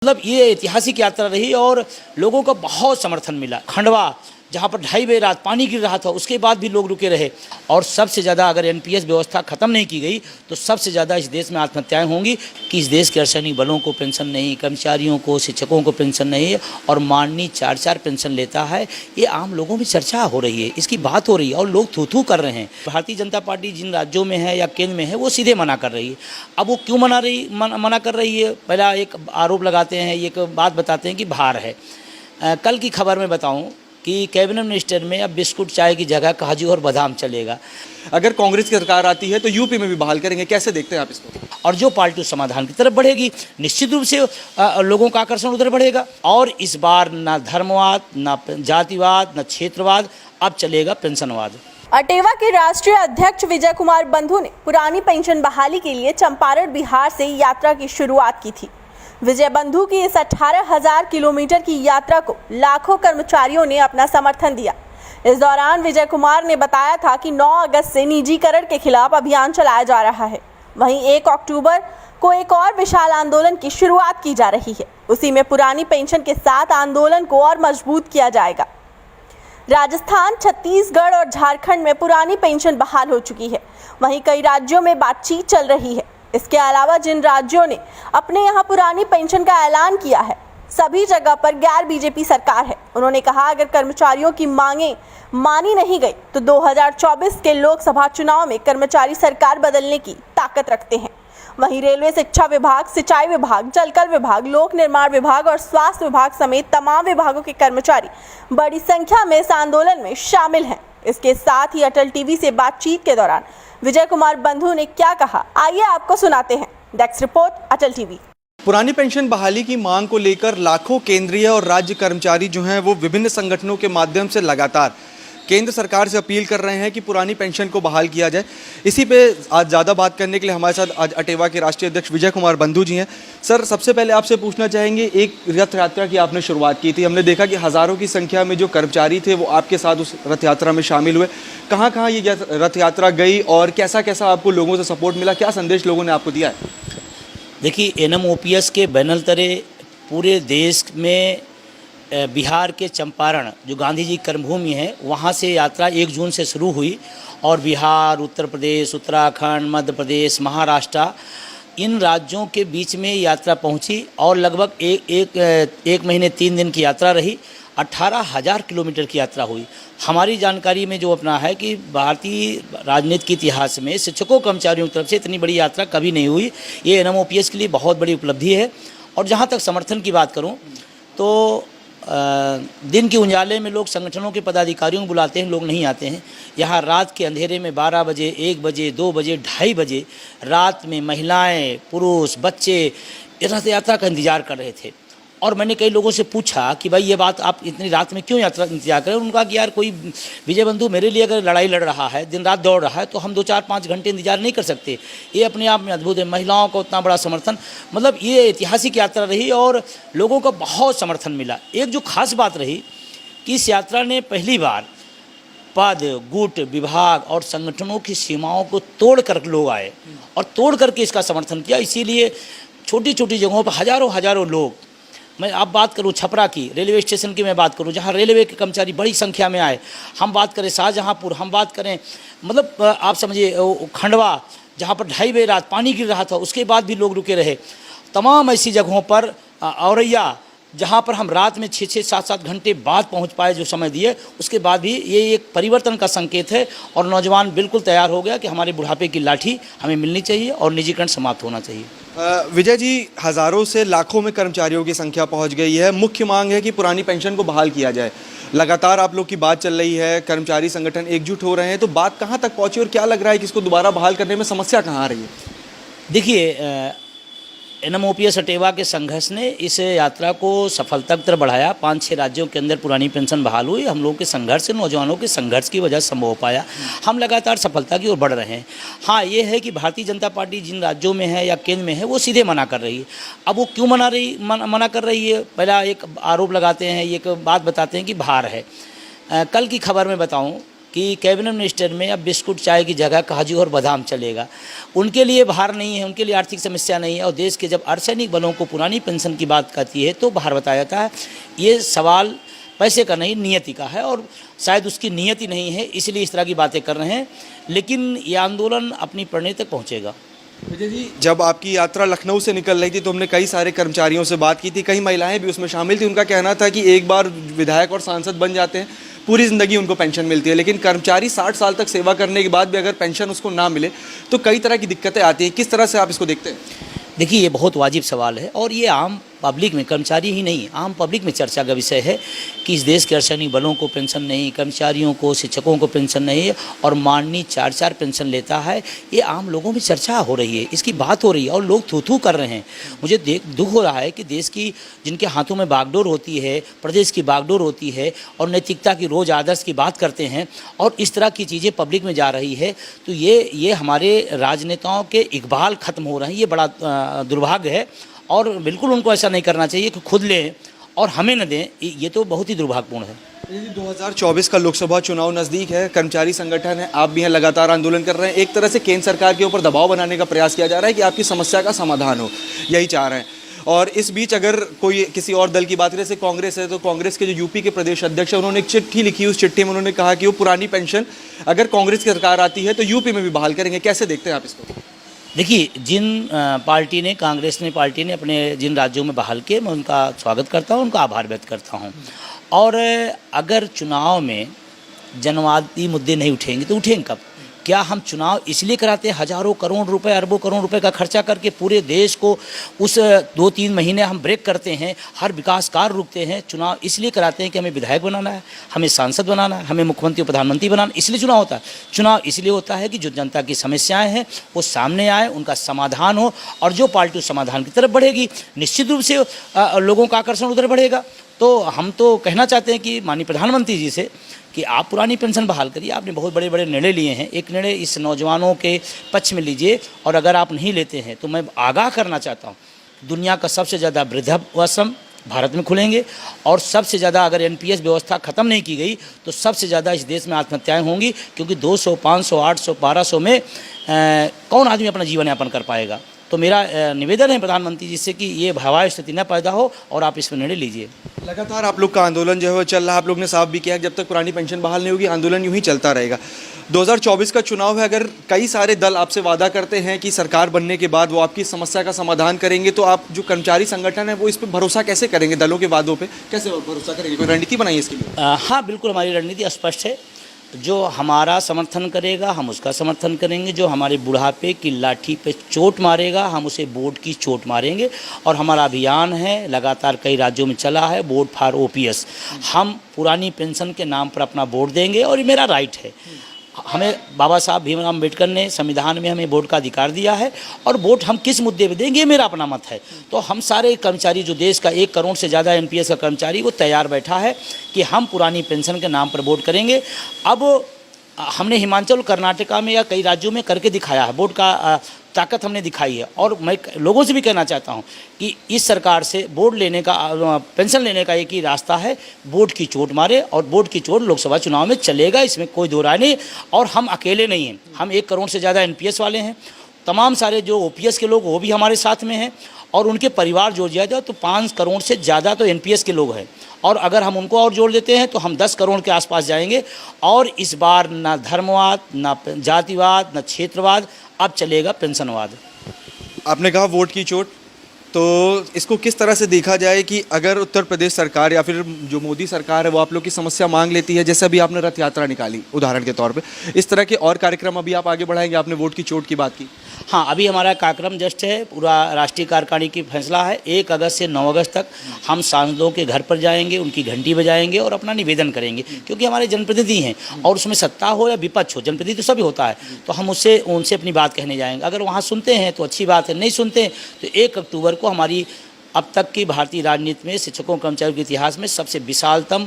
मतलब ये ऐतिहासिक यात्रा रही और लोगों का बहुत समर्थन मिला। खंडवा जहाँ पर 2:30 बजे रात पानी गिर रहा था, उसके बाद भी लोग रुके रहे। और सबसे ज़्यादा अगर एनपीएस व्यवस्था ख़त्म नहीं की गई तो सबसे ज़्यादा इस देश में आत्महत्याएं होंगी कि इस देश के अर्धसैनिक बलों को पेंशन नहीं, कर्मचारियों को, शिक्षकों को पेंशन नहीं है और माननीय 4-4 पेंशन लेता है। ये आम लोगों में चर्चा हो रही है, इसकी बात हो रही है और लोग थू-थू कर रहे हैं। भारतीय जनता पार्टी जिन राज्यों में है या केंद्र में है वो सीधे मना कर रही है। अब वो क्यों मना कर रही है? पहला एक आरोप लगाते हैं, एक बात बताते हैं कि भार है। कल की खबर में बताऊँ कि कैबिनेट मिनिस्टर में अब बिस्कुट चाय की जगह काजू और बादाम चलेगा। अगर कांग्रेस की सरकार आती है तो यूपी में भी बहाल करेंगे, कैसे देखते हैं आप इसको? और जो पार्टी उस समाधान की तरफ बढ़ेगी निश्चित रूप से लोगों का आकर्षण उधर बढ़ेगा। और इस बार ना धर्मवाद, ना जातिवाद, ना क्षेत्रवाद, अब चलेगा पेंशनवाद। अटेवा के राष्ट्रीय अध्यक्ष विजय कुमार बंधु ने पुरानी पेंशन बहाली के लिए चंपारण बिहार से यात्रा की शुरुआत की थी। विजय बंधु की इस 18,000 किलोमीटर की यात्रा को लाखों कर्मचारियों ने अपना समर्थन दिया। इस दौरान विजय कुमार ने बताया था कि 9 अगस्त से निजीकरण के खिलाफ अभियान चलाया जा रहा है। वहीं 1 अक्टूबर को एक और विशाल आंदोलन की शुरुआत की जा रही है। उसी में पुरानी पेंशन के साथ आंदोलन को और मजबूत किया जाएगा। राजस्थान, छत्तीसगढ़ और झारखंड में पुरानी पेंशन बहाल हो चुकी है। वहीं कई राज्यों में बातचीत चल रही है। इसके अलावा जिन राज्यों ने अपने यहाँ पुरानी पेंशन का ऐलान किया है, सभी जगह पर गैर बीजेपी सरकार है। उन्होंने कहा अगर कर्मचारियों की मांगें मानी नहीं गई तो 2024 के लोकसभा चुनाव में कर्मचारी सरकार बदलने की ताकत रखते हैं। वहीं रेलवे, शिक्षा विभाग, सिंचाई विभाग, जलकर विभाग, लोक निर्माण विभाग और स्वास्थ्य विभाग समेत तमाम विभागों के कर्मचारी बड़ी संख्या में इस आंदोलन में शामिल हैं। इसके साथ ही अटल टीवी से बातचीत के दौरान विजय कुमार बंधु ने क्या कहा, आइए आपको सुनाते हैं। डेस्क रिपोर्ट, अटल टीवी। पुरानी पेंशन बहाली की मांग को लेकर लाखों केंद्रीय और राज्य कर्मचारी जो हैं वो विभिन्न संगठनों के माध्यम से लगातार केंद्र सरकार से अपील कर रहे हैं कि पुरानी पेंशन को बहाल किया जाए। इसी पे आज ज़्यादा बात करने के लिए हमारे साथ आज अटेवा के राष्ट्रीय अध्यक्ष विजय कुमार बंधु जी हैं। सर, सबसे पहले आपसे पूछना चाहेंगे, एक रथ यात्रा की आपने शुरुआत की थी, हमने देखा कि हज़ारों की संख्या में जो कर्मचारी थे वो आपके साथ उस रथ यात्रा में शामिल हुए। कहाँ कहाँ ये रथ यात्रा गई और कैसा कैसा आपको लोगों से सपोर्ट मिला, क्या संदेश लोगों ने आपको दिया है? देखिए, एनएमओपीएस के बैनर तले पूरे देश में बिहार के चंपारण जो गांधी जी कर्मभूमि है वहाँ से यात्रा 1 जून से शुरू हुई और बिहार, उत्तर प्रदेश, उत्तराखंड, मध्य प्रदेश, महाराष्ट्र, इन राज्यों के बीच में यात्रा पहुँची और लगभग एक महीने 3 दिन की यात्रा रही। 18,000 किलोमीटर की यात्रा हुई। हमारी जानकारी में जो अपना है कि भारतीय राजनीति के इतिहास में शिक्षकों कर्मचारियों की तरफ से इतनी बड़ी यात्रा कभी नहीं हुई। ये एनएमओपीएस के लिए बहुत बड़ी उपलब्धि है। और जहाँ तक समर्थन की बात करूँ तो दिन के उजाले में लोग संगठनों के पदाधिकारियों को बुलाते हैं, लोग नहीं आते हैं। यहाँ रात के अंधेरे में 12 बजे, 1 बजे, 2 बजे, 2:30 बजे रात में महिलाएं, पुरुष, बच्चे रथ यात्रा का इंतज़ार कर रहे थे। और मैंने कई लोगों से पूछा कि भाई ये बात आप इतनी रात में क्यों यात्रा इंतजार करें? उनका कि यार कोई विजय बंधु मेरे लिए अगर लड़ाई लड़ रहा है, दिन रात दौड़ रहा है, तो हम 2-4-5 घंटे इंतजार नहीं कर सकते। ये अपने आप में अद्भुत है। महिलाओं को उतना बड़ा समर्थन, मतलब ये ऐतिहासिक यात्रा रही और लोगों का बहुत समर्थन मिला। एक जो खास बात रही कि इस यात्रा ने पहली बार पद, गुट, विभाग और संगठनों की सीमाओं को तोड़ कर लोग आए और तोड़ करके इसका समर्थन किया। इसीलिए छोटी छोटी जगहों पर हजारों लोग, मैं अब बात करूँ छपरा की, रेलवे स्टेशन की मैं बात करूँ जहाँ रेलवे के कर्मचारी बड़ी संख्या में आए, हम बात करें शाहजहाँपुर, हम बात करें मतलब आप समझिए खंडवा जहाँ पर 2:30 बजे रात पानी गिर रहा था, उसके बाद भी लोग रुके रहे। तमाम ऐसी जगहों पर, औरैया जहाँ पर हम रात में 6-6, 7-7 घंटे बाद पहुँच पाए, जो समय दिए, उसके बाद भी ये एक परिवर्तन का संकेत है। और नौजवान बिल्कुल तैयार हो गया कि हमारे बुढ़ापे की लाठी हमें मिलनी चाहिए और निजीकरण समाप्त होना चाहिए। विजय जी, हज़ारों से लाखों में कर्मचारियों की संख्या पहुंच गई है। मुख्य मांग है कि पुरानी पेंशन को बहाल किया जाए। लगातार आप लोग की बात चल रही है, कर्मचारी संगठन एकजुट हो रहे हैं, तो बात कहां तक पहुंची और क्या लग रहा है कि इसको दोबारा बहाल करने में समस्या कहां आ रही है? देखिए, एनएमओपीएस अटेवा के संघर्ष ने इस यात्रा को सफलता की तरफ बढ़ाया। 5-6 राज्यों के अंदर पुरानी पेंशन बहाल हुई। हम लोगों के संघर्ष से, नौजवानों के संघर्ष की वजह से संभव हो पाया। हम लगातार सफलता की ओर बढ़ रहे हैं। हाँ, ये है कि भारतीय जनता पार्टी जिन राज्यों में है या केंद्र में है वो सीधे मना कर रही है। अब वो क्यों मना कर रही है? पहला एक आरोप लगाते हैं, एक बात बताते हैं कि भार है। कल की खबर में बताऊँ कि कैबिनेट मिनिस्टर में अब बिस्कुट चाय की जगह काजू और बादाम चलेगा। उनके लिए भार नहीं है, उनके लिए आर्थिक समस्या नहीं है। और देश के जब अर्धसैनिक बलों को पुरानी पेंशन की बात करती है तो भार बताया जाता है। ये सवाल पैसे का नहीं, नियति का है, और शायद उसकी नियति नहीं है, इसलिए इस तरह की बातें कर रहे हैं। लेकिन ये आंदोलन अपनी परिणति तक पहुँचेगा। विजय जी, जब आपकी यात्रा लखनऊ से निकल रही थी तो हमने कई सारे कर्मचारियों से बात की थी, कई महिलाएं भी उसमें शामिल थी। उनका कहना था कि एक बार विधायक और सांसद बन जाते हैं, पूरी ज़िंदगी उनको पेंशन मिलती है, लेकिन कर्मचारी 60 साल तक सेवा करने के बाद भी अगर पेंशन उसको ना मिले तो कई तरह की दिक्कतें आती हैं। किस तरह से आप इसको देखते हैं? देखिए, ये बहुत वाजिब सवाल है और ये आम पब्लिक में, कर्मचारी ही नहीं, आम पब्लिक में चर्चा का विषय है कि इस देश के अर्धसैनिक बलों को पेंशन नहीं, कर्मचारियों को, शिक्षकों को पेंशन नहीं, और माननीय 4-4 पेंशन लेता है। ये आम लोगों में चर्चा हो रही है, इसकी बात हो रही है और लोग थू-थू कर रहे हैं। मुझे दुख हो रहा है कि देश की, जिनके हाथों में बागडोर होती है, प्रदेश की बागडोर होती है और नैतिकता की रोज़ आदर्श की बात करते हैं और इस तरह की चीज़ें पब्लिक में जा रही है, तो ये हमारे राजनेताओं के इकबाल ख़त्म हो रहे हैं। ये बड़ा दुर्भाग्य है और बिल्कुल उनको ऐसा नहीं करना चाहिए कि खुद लें और हमें न दें। ये तो बहुत ही दुर्भाग्यपूर्ण है। 2024 का लोकसभा चुनाव नज़दीक है, कर्मचारी संगठन है, आप भी हैं, लगातार आंदोलन कर रहे हैं। एक तरह से केंद्र सरकार के ऊपर दबाव बनाने का प्रयास किया जा रहा है कि आपकी समस्या का समाधान हो, यही चाह रहे हैं। और इस बीच अगर कोई किसी और दल की बात करें, जैसे कांग्रेस है, तो कांग्रेस के जो यूपी के प्रदेश अध्यक्ष हैं, उन्होंने एक चिट्ठी लिखी। उस चिट्ठी में उन्होंने कहा कि वो पुरानी पेंशन अगर कांग्रेस की सरकार आती है तो यूपी में भी बहाल करेंगे। कैसे देखते हैं आप इसको? देखिए, जिन पार्टी ने, कांग्रेस ने पार्टी ने अपने जिन राज्यों में बहाल किए, मैं उनका स्वागत करता हूं, उनका आभार व्यक्त करता हूं। और अगर चुनाव में जनवादी मुद्दे नहीं उठेंगे तो उठेंगे कब? क्या हम चुनाव इसलिए कराते हैं हज़ारों करोड़ रुपए, अरबों करोड़ रुपए का खर्चा करके पूरे देश को उस 2-3 महीने हम ब्रेक करते हैं, हर विकास कार्य रुकते हैं? चुनाव इसलिए कराते हैं कि हमें विधायक बनाना है, हमें सांसद बनाना है, हमें मुख्यमंत्री और प्रधानमंत्री बनाना, इसलिए चुनाव होता है। चुनाव इसलिए होता है कि जो जनता की समस्याएं हैं वो सामने आए, उनका समाधान हो, और जो पार्टी उस समाधान की तरफ बढ़ेगी निश्चित रूप से लोगों का आकर्षण उधर बढ़ेगा। तो हम तो कहना चाहते हैं कि माननीय प्रधानमंत्री जी से कि आप पुरानी पेंशन बहाल करिए। आपने बहुत बड़े बड़े निर्णय लिए हैं, एक निर्णय इस नौजवानों के पक्ष में लीजिए, और अगर आप नहीं लेते हैं तो मैं आगाह करना चाहता हूँ, दुनिया का सबसे ज़्यादा वृद्धाश्रम भारत में खुलेंगे, और सबसे ज़्यादा अगर एनपीएस व्यवस्था ख़त्म नहीं की गई तो सबसे ज़्यादा इस देश में आत्महत्याएँ होंगी, क्योंकि 200, 500, 800, 1200 में कौन आदमी अपना जीवन यापन कर पाएगा? तो मेरा निवेदन है प्रधानमंत्री जी से कि ये भयावह स्थिति न पैदा हो और आप इस पर निर्णय लीजिए। लगातार आप लोग का आंदोलन जो है वो चल रहा है। आप लोग ने साफ भी किया कि जब तक पुरानी पेंशन बहाल नहीं होगी आंदोलन यूं ही चलता रहेगा। 2024 का चुनाव है, अगर कई सारे दल आपसे वादा करते हैं कि सरकार बनने के बाद वो आपकी समस्या का समाधान करेंगे, तो आप जो कर्मचारी संगठन है वो इस पर भरोसा कैसे करेंगे? दलों के वादों पर कैसे भरोसा करेंगे? कोई रणनीति बनाइए इसके लिए। हाँ, बिल्कुल, हमारी रणनीति स्पष्ट है। जो हमारा समर्थन करेगा हम उसका समर्थन करेंगे, जो हमारे बुढ़ापे की लाठी पे चोट मारेगा हम उसे वोट की चोट मारेंगे। और हमारा अभियान है, लगातार कई राज्यों में चला है, वोट फॉर ओपीएस। हम पुरानी पेंशन के नाम पर अपना वोट देंगे और ये मेरा राइट है। हमें बाबा साहब भीमराव अम्बेडकर ने संविधान में हमें वोट का अधिकार दिया है, और वोट हम किस मुद्दे पे देंगे ये मेरा अपना मत है। तो हम सारे कर्मचारी, जो देश का 1 करोड़ से ज़्यादा एनपीएस का कर्मचारी, वो तैयार बैठा है कि हम पुरानी पेंशन के नाम पर वोट करेंगे। अब हमने हिमाचल, कर्नाटका में या कई राज्यों में करके दिखाया है, वोट का ताकत हमने दिखाई है। और मैं लोगों से भी कहना चाहता हूं कि इस सरकार से वोट लेने का, पेंशन लेने का एक ही रास्ता है, वोट की चोट मारे, और वोट की चोट लोकसभा चुनाव में चलेगा, इसमें कोई दो राय नहीं। और हम अकेले नहीं हैं, हम 1 करोड़ से ज़्यादा एनपीएस वाले हैं, तमाम सारे जो ओपीएस के लोग वो भी हमारे साथ में हैं, और उनके परिवार जोड़ दिया जाए तो 5 करोड़ से ज़्यादा तो एनपीएस के लोग हैं। और अगर हम उनको और जोड़ देते हैं तो हम 10 करोड़ के आसपास जाएंगे। और इस बार ना धर्मवाद, ना जातिवाद, ना क्षेत्रवाद, अब चलेगा पेंशनवाद। आपने कहा वोट की चोट, तो इसको किस तरह से देखा जाए कि अगर उत्तर प्रदेश सरकार या फिर जो मोदी सरकार है वो आप लोग की समस्या मांग लेती है, जैसे अभी आपने रथ यात्रा निकाली उदाहरण के तौर पे, इस तरह के और कार्यक्रम अभी आप आगे बढ़ाएंगे? आपने वोट की चोट की बात की। हाँ, अभी हमारा कार्यक्रम जस्ट है, पूरा राष्ट्रीय कार्यकारिणी की फैसला है। 1 अगस्त से 9 अगस्त तक हम सांसदों के घर पर जाएंगे, उनकी घंटी बजाएंगे और अपना निवेदन करेंगे, क्योंकि हमारे जनप्रतिनिधि हैं, और उसमें सत्ता हो या विपक्ष हो, जनप्रतिनिधि तो सभी होता है, तो हम उनसे अपनी बात कहने जाएंगे। अगर वहाँ सुनते हैं तो अच्छी बात है, नहीं सुनते हैं तो 1 अक्टूबर को हमारी अब तक की भारतीय राजनीति में, शिक्षकों कर्मचारियों के इतिहास में सबसे विशालतम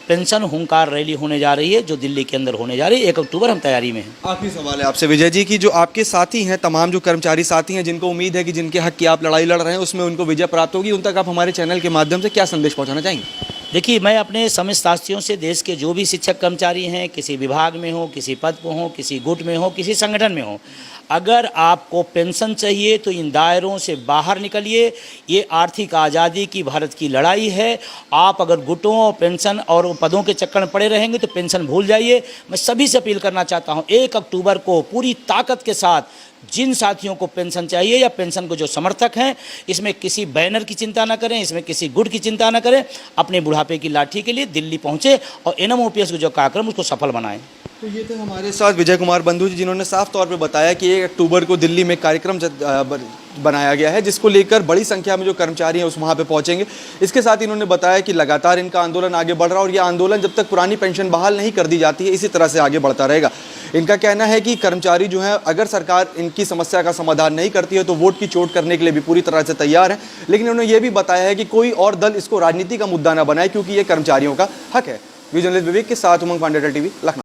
पेंशन हुंकार रैली होने जा रही है, जो दिल्ली के अंदर होने जा रही है। 1 अक्टूबर हम तैयारी में हैं। आखिरी सवाल है आपसे विजय जी कि जो आपके साथी हैं, तमाम जो कर्मचारी साथी हैं, जिनको उम्मीद है कि जिनके हक की आप लड़ाई लड़ रहे हैं उसमें उनको विजय प्राप्त होगी, उन तक आप हमारे चैनल के माध्यम से क्या संदेश पहुंचाना चाहेंगे? देखिए, मैं अपने समस्त साथियों से देश के जो भी शिक्षक कर्मचारी हैं, किसी विभाग में हो, किसी पद पर हो, किसी गुट में हो, किसी संगठन में हो, अगर आपको पेंशन चाहिए तो इन दायरों से बाहर निकलिए। ये आर्थिक आज़ादी की भारत की लड़ाई है। आप अगर गुटों और पेंशन और पदों के चक्कर में पड़े रहेंगे तो पेंशन भूल जाइए। मैं सभी से अपील करना चाहता हूँ, 1 अक्टूबर को पूरी ताकत के साथ जिन साथियों को पेंशन चाहिए या पेंशन को जो समर्थक हैं, इसमें किसी बैनर की चिंता ना करें, इसमें किसी गुट की चिंता ना करें, अपने बुढ़ापे की लाठी के लिए दिल्ली पहुँचे और NMOPS का जो कार्यक्रम उसको सफल बनाएं। तो ये थे हमारे साथ विजय कुमार बंधु जी, जिन्होंने साफ तौर पे बताया कि 1 अक्टूबर को दिल्ली में कार्यक्रम बनाया गया है, जिसको लेकर बड़ी संख्या में जो कर्मचारी हैं उस वहाँ पे पहुँचेंगे। इसके साथ इन्होंने बताया कि लगातार इनका आंदोलन आगे बढ़ रहा है और ये आंदोलन जब तक पुरानी पेंशन बहाल नहीं कर दी जाती है, इसी तरह से आगे बढ़ता रहेगा। इनका कहना है कि कर्मचारी जो हैं, अगर सरकार इनकी समस्या का समाधान नहीं करती है तो वोट की चोट करने के लिए भी पूरी तरह से तैयार हैं। लेकिन उन्होंने ये भी बताया है कि कोई और दल इसको राजनीति का मुद्दा ना बनाए, क्योंकि ये कर्मचारियों का हक है। वीडियो जर्नलिस्ट विवेक के साथ उमंग पांडे, टीवी, लखनऊ।